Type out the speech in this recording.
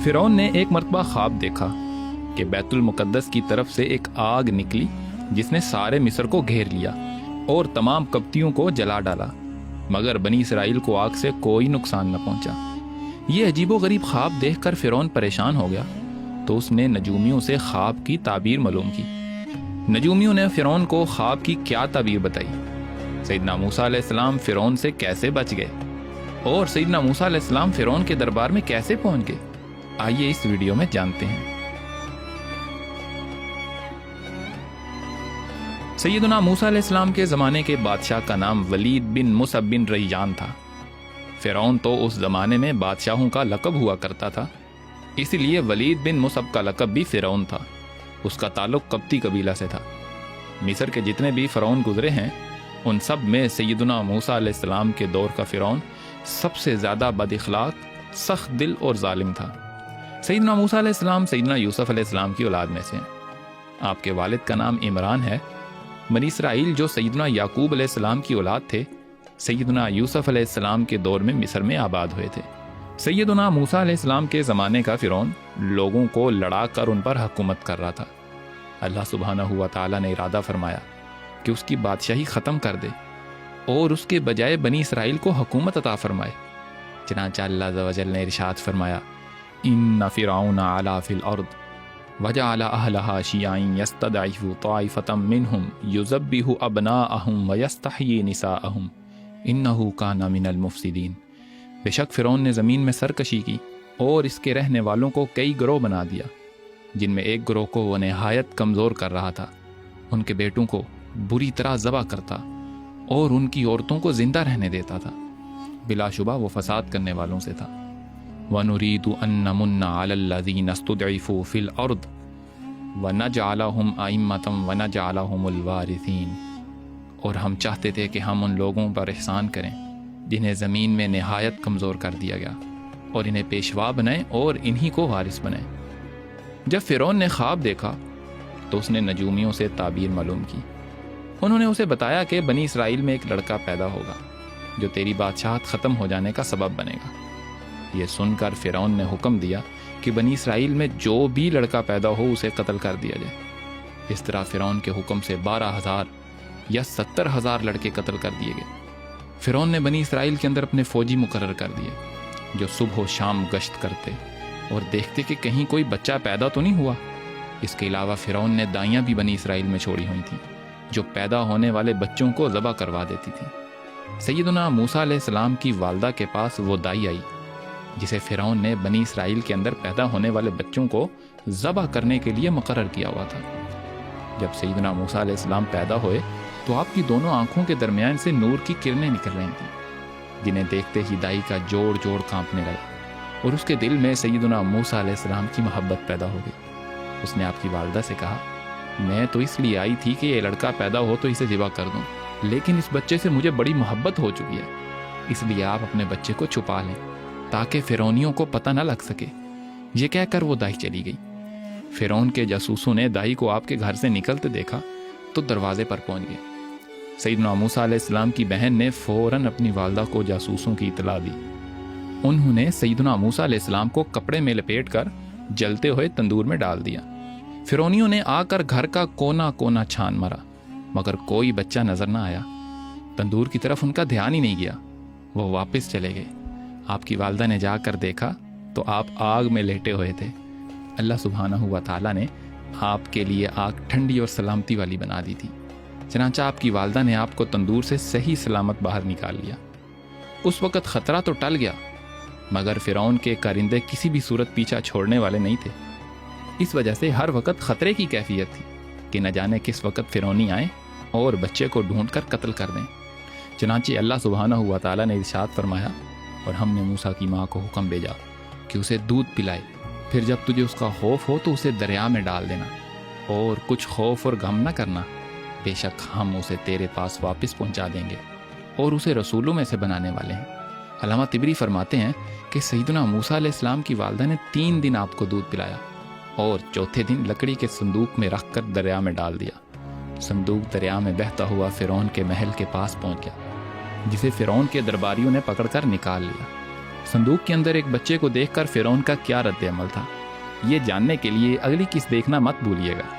فرعون نے ایک مرتبہ خواب دیکھا کہ بیت المقدس کی طرف سے ایک آگ نکلی جس نے سارے مصر کو گھیر لیا اور تمام قبطیوں کو جلا ڈالا، مگر بنی اسرائیل کو آگ سے کوئی نقصان نہ پہنچا۔ یہ عجیب و غریب خواب دیکھ کر فرعون پریشان ہو گیا تو اس نے نجومیوں سے خواب کی تعبیر معلوم کی۔ نجومیوں نے فرعون کو خواب کی کیا تعبیر بتائی، سیدنا موسیٰ علیہ السلام فرعون سے کیسے بچ گئے اور سیدنا موسیٰ علیہ السلام فرعون کے دربار میں کیسے پہنچ گئے، آئیے اس ویڈیو میں جانتے ہیں۔ سیدنا موسیٰ علیہ السلام کے زمانے کے بادشاہ کا نام ولید بن مصعب بن ریان تھا۔ فرعون تو اس زمانے میں بادشاہوں کا لقب ہوا کرتا تھا، اسی لیے ولید بن مصعب کا لقب بھی فرعون تھا۔ اس کا تعلق قبطی قبیلہ سے تھا۔ مصر کے جتنے بھی فرعون گزرے ہیں ان سب میں سیدنا موسیٰ علیہ السلام کے دور کا فرعون سب سے زیادہ بد اخلاق، سخت دل اور ظالم تھا۔ سیدنا موسیٰ علیہ السلام سیدنا یوسف علیہ السلام کی اولاد میں سے ہیں۔ آپ کے والد کا نام عمران ہے۔ بنی اسرائیل جو سیدنا یعقوب علیہ السلام کی اولاد تھے، سیدنا یوسف علیہ السلام کے دور میں مصر میں آباد ہوئے تھے۔ سیدنا موسیٰ علیہ السلام کے زمانے کا فرعون لوگوں کو لڑا کر ان پر حکومت کر رہا تھا۔ اللہ سبحانہ و تعالیٰ نے ارادہ فرمایا کہ اس کی بادشاہی ختم کر دے اور اس کے بجائے بنی اسرائیل کو حکومت عطا فرمائے۔ چنانچہ اللہ عز و جل نے ارشاد فرمایا، ان فرعون علا فی الارض وجعل اہلہا شیعین یستضعف طائفۃ منہم یذبح ابناءہم ویستحیی نساءہم انہ کان من المفسدین۔ بے شک فرعون نے زمین میں سرکشی کی اور اس کے رہنے والوں کو کئی گروہ بنا دیا، جن میں ایک گروہ کو وہ نہایت کمزور کر رہا تھا، ان کے بیٹوں کو بری طرح ذبح کرتا اور ان کی عورتوں کو زندہ رہنے دیتا تھا۔ بلا شبہ وہ فساد کرنے والوں سے تھا۔ وَنُرِيدُ أَن نَّمُنَّ عَلَى الَّذِينَ اسْتُضْعِفُوا فِي الْأَرْضِ وَنَجْعَلَهُمْ أَئِمَّةً وَنَجْعَلَهُمُ الْوَارِثِينَ، اور ہم چاہتے تھے کہ ہم ان لوگوں پر احسان کریں جنہیں زمین میں نہایت کمزور کر دیا گیا، اور انہیں پیشوا بنائیں اور انہی کو وارث بنائیں۔ جب فرعون نے خواب دیکھا تو اس نے نجومیوں سے تعبیر معلوم کی۔ انہوں نے اسے بتایا کہ بنی اسرائیل میں ایک لڑکا پیدا ہوگا جو تیری بادشاہت ختم ہو جانے کا سبب بنے گا۔ یہ سن کر فرعون نے حکم دیا کہ بنی اسرائیل میں جو بھی لڑکا پیدا ہو اسے قتل کر دیا جائے۔ اس طرح فرعون کے حکم سے 12,000 یا 70,000 لڑکے قتل کر دیے گئے۔ فرعون نے بنی اسرائیل کے اندر اپنے فوجی مقرر کر دیے جو صبح و شام گشت کرتے اور دیکھتے کہ کہیں کوئی بچہ پیدا تو نہیں ہوا۔ اس کے علاوہ فرعون نے دائیاں بھی بنی اسرائیل میں چھوڑی ہوئی تھیں جو پیدا ہونے والے بچوں کو ذبح کروا دیتی تھی۔ سیدنا موسیٰ علیہ السلام کی والدہ کے پاس وہ دائی آئی جسے فرعون نے بنی اسرائیل کے اندر پیدا ہونے والے بچوں کو ذبح کرنے کے لیے مقرر کیا ہوا تھا۔ جب سیدنا موسیٰ علیہ السلام پیدا ہوئے تو آپ کی دونوں آنکھوں کے درمیان سے نور کی کرنیں نکل رہی تھیں، جنہیں دیکھتے ہی دائی کا جوڑ جوڑ کانپنے لگا اور اس کے دل میں سیدنا موسیٰ علیہ السلام کی محبت پیدا ہو گئی۔ اس نے آپ کی والدہ سے کہا، میں تو اس لیے آئی تھی کہ یہ لڑکا پیدا ہو تو اسے ذبح کر دوں، لیکن اس بچے سے مجھے بڑی محبت ہو چکی ہے، اس لیے آپ اپنے بچے کو چھپا لیں تاکہ فرعونیوں کو پتہ نہ لگ سکے۔ یہ کہہ کر وہ دائی چلی گئی۔ فرعون کے جاسوسوں نے دائی کو آپ کے گھر سے نکلتے دیکھا تو دروازے پر پہنچ گئے۔ سیدنا موسیٰ علیہ السلام کی بہن نے فوراً اپنی والدہ کو جاسوسوں کی اطلاع دی۔ انہوں نے سیدنا موسیٰ علیہ السلام کو کپڑے میں لپیٹ کر جلتے ہوئے تندور میں ڈال دیا۔ فرعونیوں نے آ کر گھر کا کونا کونا چھان مارا مگر کوئی بچہ نظر نہ آیا۔ تندور کی طرف ان کا دھیان ہی نہیں گیا، وہ واپس چلے گئے۔ آپ کی والدہ نے جا کر دیکھا تو آپ آگ میں لیٹے ہوئے تھے۔ اللہ سبحانہ و تعالیٰ نے آپ کے لیے آگ ٹھنڈی اور سلامتی والی بنا دی تھی، چنانچہ آپ کی والدہ نے آپ کو تندور سے صحیح سلامت باہر نکال لیا۔ اس وقت خطرہ تو ٹل گیا مگر فرعون کے کارندے کسی بھی صورت پیچھا چھوڑنے والے نہیں تھے۔ اس وجہ سے ہر وقت خطرے کی کیفیت تھی کہ نہ جانے کس وقت فرعونی آئیں اور بچے کو ڈھونڈ کر قتل کر دیں۔ چنانچہ اللہ سبحانہ و تعالیٰ نے ارشاد فرمایا، اور ہم نے موسیٰ کی ماں کو حکم بھیجا کہ اسے دودھ پلائے، پھر جب تجھے اس کا خوف ہو تو اسے دریا میں ڈال دینا اور کچھ خوف اور غم نہ کرنا، بے شک ہم اسے تیرے پاس واپس پہنچا دیں گے اور اسے رسولوں میں سے بنانے والے ہیں۔ علامہ طبری فرماتے ہیں کہ سیدنا موسیٰ علیہ السلام کی والدہ نے 3 دن آپ کو دودھ پلایا اور چوتھے دن لکڑی کے صندوق میں رکھ کر دریا میں ڈال دیا۔ صندوق دریا میں بہتا ہوا فرعون کے محل کے پاس پہنچ گیا، جسے فرعون کے درباریوں نے پکڑ کر نکال لیا۔ صندوق کے اندر ایک بچے کو دیکھ کر فرعون کا کیا رد عمل تھا، یہ جاننے کے لیے اگلی قسط دیکھنا مت بھولیے گا۔